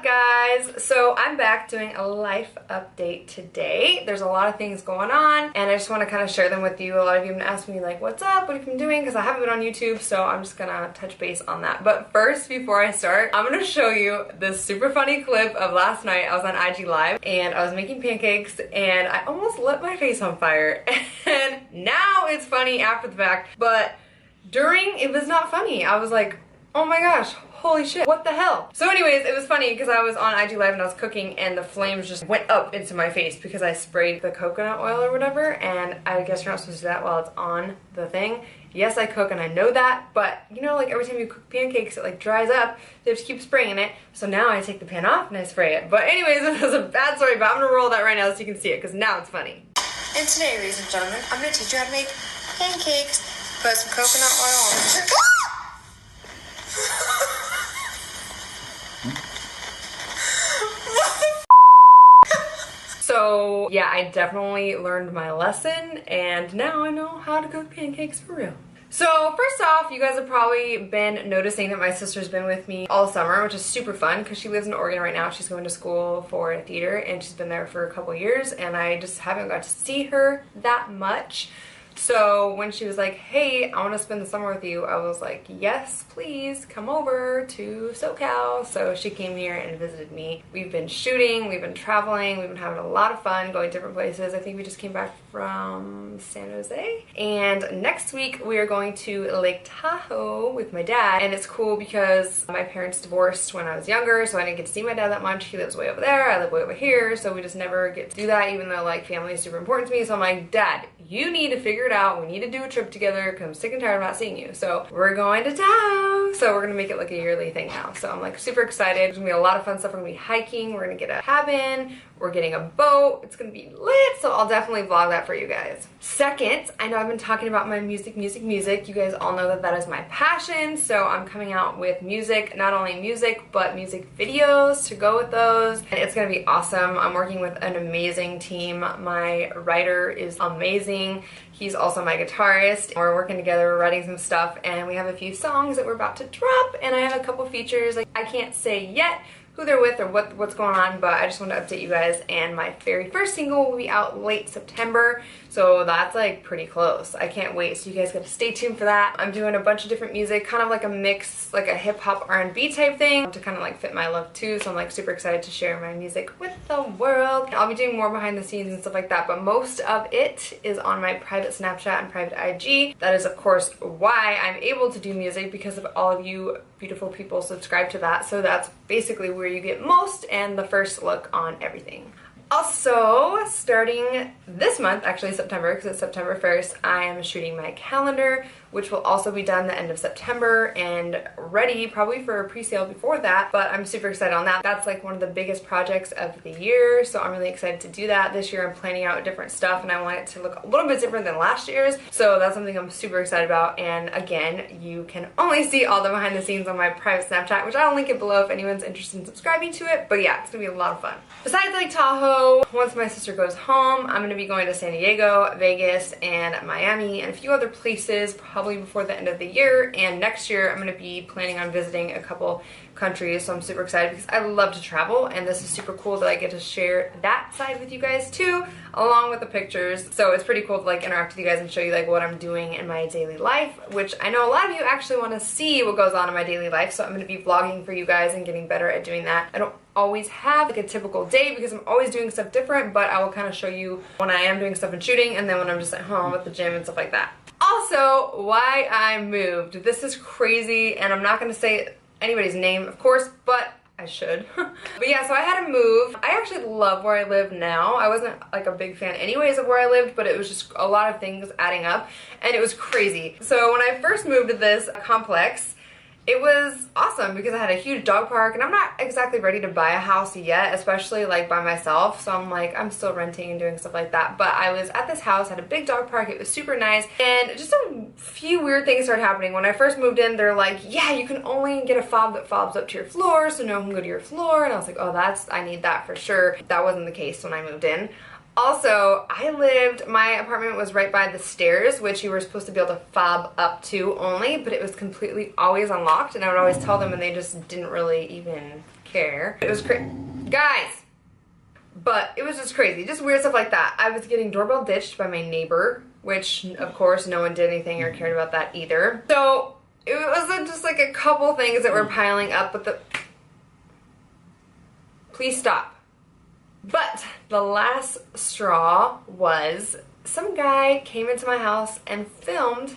guys? So I'm back doing a life update today. There's a lot of things going on and I just want to kind of share them with you. A lot of you have been asking me like, what's up? What have you been doing? Because I haven't been on YouTube, so I'm just gonna touch base on that. But first, before I start, I'm gonna show you this super funny clip of last night. I was on IG Live and I was making pancakes and I almost lit my face on fire. And now it's funny after the fact, but during it was not funny. I was like, oh my gosh, holy shit, what the hell? So anyways, it was funny because I was on IG Live and I was cooking and the flames just went up into my face because I sprayed the coconut oil or whatever, and I guess you're not supposed to do that while it's on the thing. Yes, I cook and I know that, but you know, like every time you cook pancakes, it like dries up, they just keep spraying it. So now I take the pan off and I spray it. But anyways, it was a bad story, but I'm gonna roll that right now so you can see it because now it's funny. And today, ladies and gentlemen, I'm gonna teach you how to make pancakes. Put some coconut oil on it. So yeah, I definitely learned my lesson and now I know how to cook pancakes for real. So first off, you guys have probably been noticing that my sister's been with me all summer, which is super fun because she lives in Oregon right now. She's going to school for theater and she's been there for a couple years and I just haven't got to see her that much. So when she was like, hey, I want to spend the summer with you, I was like, yes, please come over to SoCal. So she came here and visited me. We've been shooting, we've been traveling, we've been having a lot of fun going different places. I think we just came back from San Jose. And next week we are going to Lake Tahoe with my dad. And it's cool because my parents divorced when I was younger, so I didn't get to see my dad that much. He lives way over there, I live way over here, so we just never get to do that, even though like family is super important to me. So I'm like, Dad, you need to figure it out. We need to do a trip together because I'm sick and tired of not seeing you. So we're going to Tahoe. So we're gonna make it like a yearly thing now. So I'm like super excited. There's gonna be a lot of fun stuff. We're gonna be hiking. We're gonna get a cabin. We're getting a boat. It's gonna be lit. So I'll definitely vlog that for you guys. Second, I know I've been talking about my music. You guys all know that that is my passion. So I'm coming out with music, not only music, but music videos to go with those. And it's gonna be awesome. I'm working with an amazing team. My writer is amazing. He's also my guitarist. We're working together, we're writing some stuff, and we have a few songs that we're about to drop, and I have a couple features. Like, I can't say yet who they're with or what's going on, but I just want to update you guys. And my very first single will be out late September, so that's like pretty close. I can't wait, so you guys got to stay tuned for that. I'm doing a bunch of different music, kind of like a mix, like a hip-hop R&B type thing to kind of like fit my look too, so I'm like super excited to share my music with the world. I'll be doing more behind the scenes and stuff like that, but most of it is on my private Snapchat and private IG. That is of course why I'm able to do music, because of all of you beautiful people subscribe to that, so that's basically where you get most and the first look on everything. Also, starting this month, actually September, because it's September 1st, I am shooting my calendar, which will also be done the end of September and ready probably for a pre-sale before that, but I'm super excited on that. That's like one of the biggest projects of the year, so I'm really excited to do that. This year I'm planning out different stuff and I want it to look a little bit different than last year's, so that's something I'm super excited about. And again, you can only see all the behind the scenes on my private Snapchat, which I'll link it below if anyone's interested in subscribing to it, but yeah, it's gonna be a lot of fun. Besides Lake Tahoe, once my sister goes home, I'm gonna be going to San Diego, Vegas, and Miami, and a few other places probably before the end of the year. And next year I'm going to be planning on visiting a couple countries, so I'm super excited because I love to travel, and this is super cool that I get to share that side with you guys too, along with the pictures. So it's pretty cool to like interact with you guys and show you like what I'm doing in my daily life, which I know a lot of you actually want to see what goes on in my daily life, so I'm going to be vlogging for you guys and getting better at doing that. I don't always have like a typical day because I'm always doing stuff different, but I will kind of show you when I am doing stuff and shooting, and then when I'm just at home at the gym and stuff like that. Also, why I moved. This is crazy, and I'm not going to say anybody's name, of course, but I should. But yeah, so I had to move. I actually love where I live now. I wasn't like a big fan anyways of where I lived, but it was just a lot of things adding up, and it was crazy. So when I first moved to this complex, it was awesome because I had a huge dog park, and I'm not exactly ready to buy a house yet, especially like by myself, so I'm like, I'm still renting and doing stuff like that. But I was at this house, had a big dog park, it was super nice, and just a few weird things started happening. When I first moved in, they're like, yeah, you can only get a fob that fobs up to your floor, so no one can go to your floor, and I was like, oh, I need that for sure. That wasn't the case when I moved in. Also, my apartment was right by the stairs, which you were supposed to be able to fob up to only, but it was completely always unlocked, and I would always tell them and they just didn't really even care. It was crazy. Guys! But it was just crazy, just weird stuff like that. I was getting doorbell ditched by my neighbor, which of course no one did anything or cared about that either. So it was just like a couple things that were piling up, but please stop. But the last straw was some guy came into my house and filmed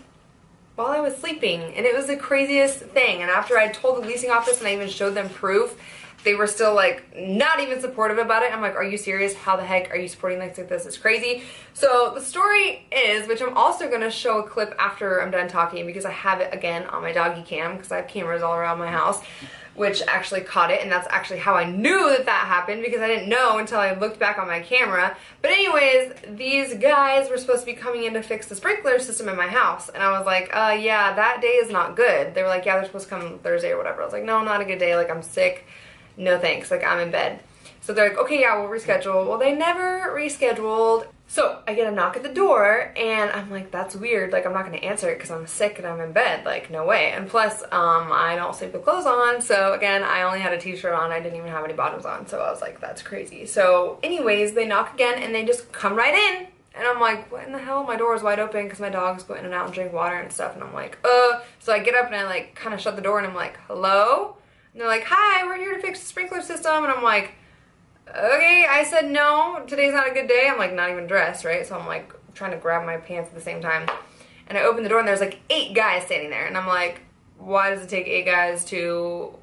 while I was sleeping, and it was the craziest thing. And after I told the leasing office and I even showed them proof, they were still like not even supportive about it. I'm like, are you serious? How the heck are you supporting things like this? It's crazy. So the story is, which I'm also going to show a clip after I'm done talking because I have it again on my doggy cam because I have cameras all around my house, which actually caught it, and that's actually how I knew that that happened because I didn't know until I looked back on my camera. But anyways, these guys were supposed to be coming in to fix the sprinkler system in my house, and I was like, yeah, that day is not good. They were like, yeah, they're supposed to come Thursday or whatever. I was like, no, not a good day, like I'm sick. No thanks, like I'm in bed. So they're like, okay, yeah, we'll reschedule. Well, they never rescheduled. So I get a knock at the door and I'm like, that's weird. Like I'm not gonna answer it because I'm sick and I'm in bed. Like no way. And plus, I don't sleep with clothes on. So again, I only had a t-shirt on. I didn't even have any bottoms on. So I was like, that's crazy. So anyways, they knock again and they just come right in. And I'm like, what in the hell? My door is wide open because my dogs go in and out and drink water and stuff. And I'm like, So I get up and I like kind of shut the door and I'm like, hello? And they're like, hi, we're here to fix the sprinkler system. And I'm like, okay, I said no, today's not a good day. I'm like not even dressed, right? So I'm like trying to grab my pants at the same time. And I open the door and there's like 8 guys standing there. And I'm like, why does it take 8 guys to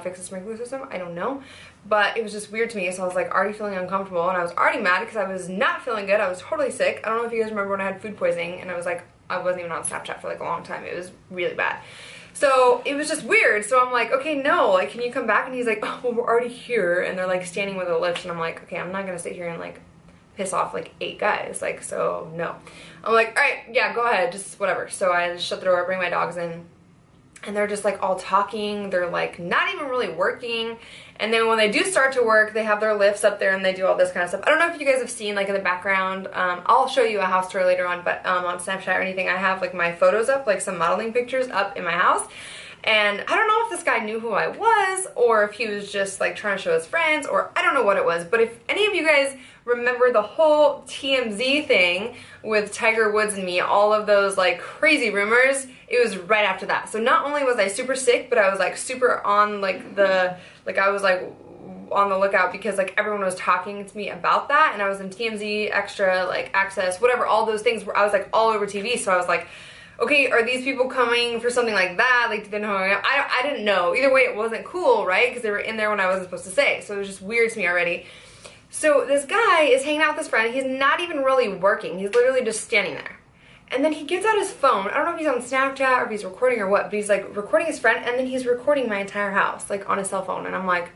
fix the sprinkler system? I don't know. But it was just weird to me. So I was like already feeling uncomfortable. And I was already mad because I was not feeling good. I was totally sick. I don't know if you guys remember when I had food poisoning. And I was like, I wasn't even on Snapchat for like a long time. It was really bad. So it was just weird. So I'm like, okay, no, like, can you come back? And he's like, oh, well, we're already here. And they're like standing with a lift. And I'm like, okay, I'm not gonna sit here and like piss off like 8 guys. Like, so no. I'm like, all right, yeah, go ahead, just whatever. So I just shut the door, bring my dogs in. And they're just like all talking. They're like not even really working. And then when they do start to work, they have their lifts up there and they do all this kind of stuff. I don't know if you guys have seen like in the background. I'll show you a house tour later on, but on Snapchat or anything, I have like my photos up, like some modeling pictures up in my house. And I don't know if this guy knew who I was or if he was just like trying to show his friends, or I don't know what it was. But if any of you guys remember the whole TMZ thing with Tiger Woods and me, all of those like crazy rumors, it was right after that. So not only was I super sick, but I was like super on like I was like on the lookout because like everyone was talking to me about that, and I was in TMZ, Extra, like Access, whatever, all those things where I was like all over TV. So I was like, okay, are these people coming for something like that? Like, did they know who I am? I didn't know. Either way, it wasn't cool, right? Because they were in there when I wasn't supposed to say. So it was just weird to me already. So this guy is hanging out with his friend. He's not even really working. He's literally just standing there. And then he gets out his phone. I don't know if he's on Snapchat or if he's recording or what, but he's like recording his friend, and then he's recording my entire house, like on his cell phone. And I'm like,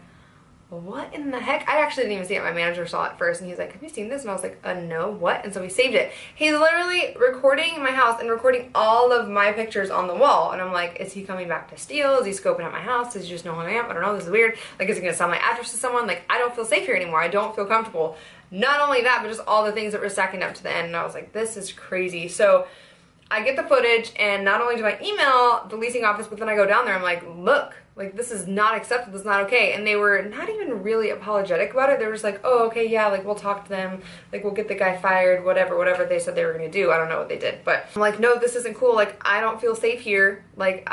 what in the heck? I actually didn't even see it. My manager saw it first and he's like, have you seen this? And I was like, no, what? And so he saved it. He's literally recording my house and recording all of my pictures on the wall. And I'm like, is he coming back to steal? Is he scoping out my house? Does he just know who I am? I don't know. This is weird. Like, is he gonna sell my address to someone? Like, I don't feel safe here anymore. I don't feel comfortable. Not only that, but just all the things that were stacking up to the end. And I was like, this is crazy. So I get the footage, and not only do I email the leasing office, but then I go down there, I'm like, look, like this is not acceptable, this is not okay. And they were not even really apologetic about it. They were just like, oh, okay, yeah, like we'll talk to them, like we'll get the guy fired, whatever they said they were gonna do. I don't know what they did, but I'm like, no, this isn't cool. Like, I don't feel safe here. Like,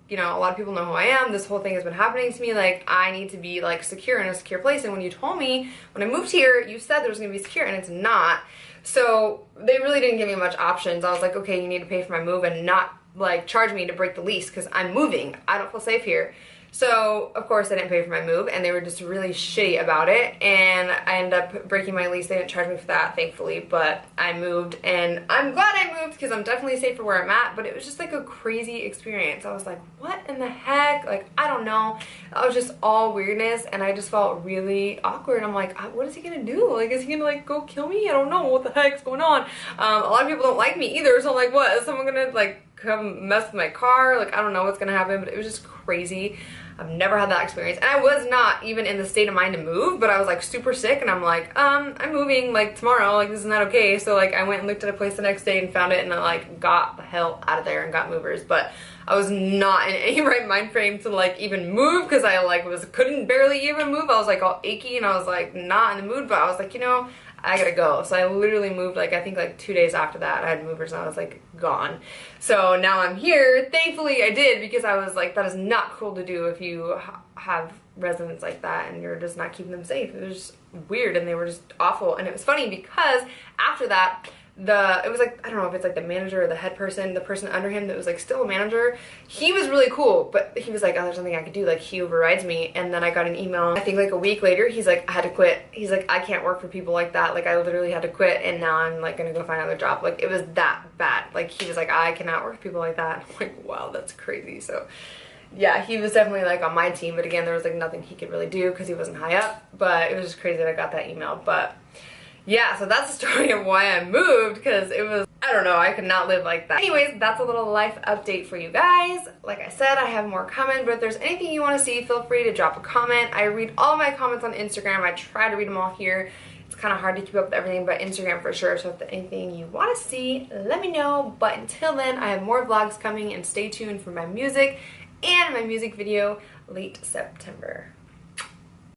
you know, a lot of people know who I am. This whole thing has been happening to me. Like, I need to be like secure in a secure place. And when you told me, when I moved here, you said there was gonna be secure, and it's not. So they really didn't give me much options. I was like, okay, you need to pay for my move and not like charge me to break the lease because I'm moving. I don't feel safe here. So of course I didn't pay for my move, and they were just really shitty about it, and I ended up breaking my lease. They didn't charge me for that, thankfully, but I moved, and I'm glad I moved because I'm definitely safe for where I'm at. But it was just like a crazy experience. I was like, what in the heck? Like, I don't know. I was just all weirdness, and I just felt really awkward. I'm like, what is he gonna do? Like, is he gonna like go kill me? I don't know what the heck's going on. A lot of people don't like me either, so I'm like, what? Is someone gonna like come mess with my car? Like, I don't know what's gonna happen, but it was just crazy. I've never had that experience. And I was not even in the state of mind to move, but I was like super sick and I'm like, I'm moving like tomorrow, like this is not okay. So like I went and looked at a place the next day and found it and I like got the hell out of there and got movers. But I was not in any right mind frame to like even move because I like couldn't barely even move. I was like all achy and I was like not in the mood, but I was like, you know, I gotta go. So I literally moved like, I think like 2 days after that I had movers and I was like gone. So now I'm here. Thankfully I did, because I was like, that is not cool to do if you have residents like that and you're just not keeping them safe. It was just weird and they were just awful. And it was funny because after that, it was like, I don't know if it's like the manager or the head person, the person under him that was like still a manager, he was really cool, but he was like, oh, there's nothing I could do, like he overrides me. And then I got an email, I think like a week later, he's like, I had to quit. He's like, I can't work for people like that, like I literally had to quit and now I'm like gonna go find another job. Like it was that bad. Like he was like, I cannot work with people like that. I'm like, wow, that's crazy. So yeah, he was definitely like on my team, but again, there was like nothing he could really do because he wasn't high up. But it was just crazy that I got that email. But yeah, so that's the story of why I moved, because it was, I don't know, I could not live like that. Anyways, that's a little life update for you guys. Like I said, I have more coming, but if there's anything you want to see, feel free to drop a comment. I read all my comments on Instagram. I try to read them all here. It's kind of hard to keep up with everything, but Instagram for sure. So if there's anything you want to see, let me know. But until then, I have more vlogs coming, and stay tuned for my music and my music video late September.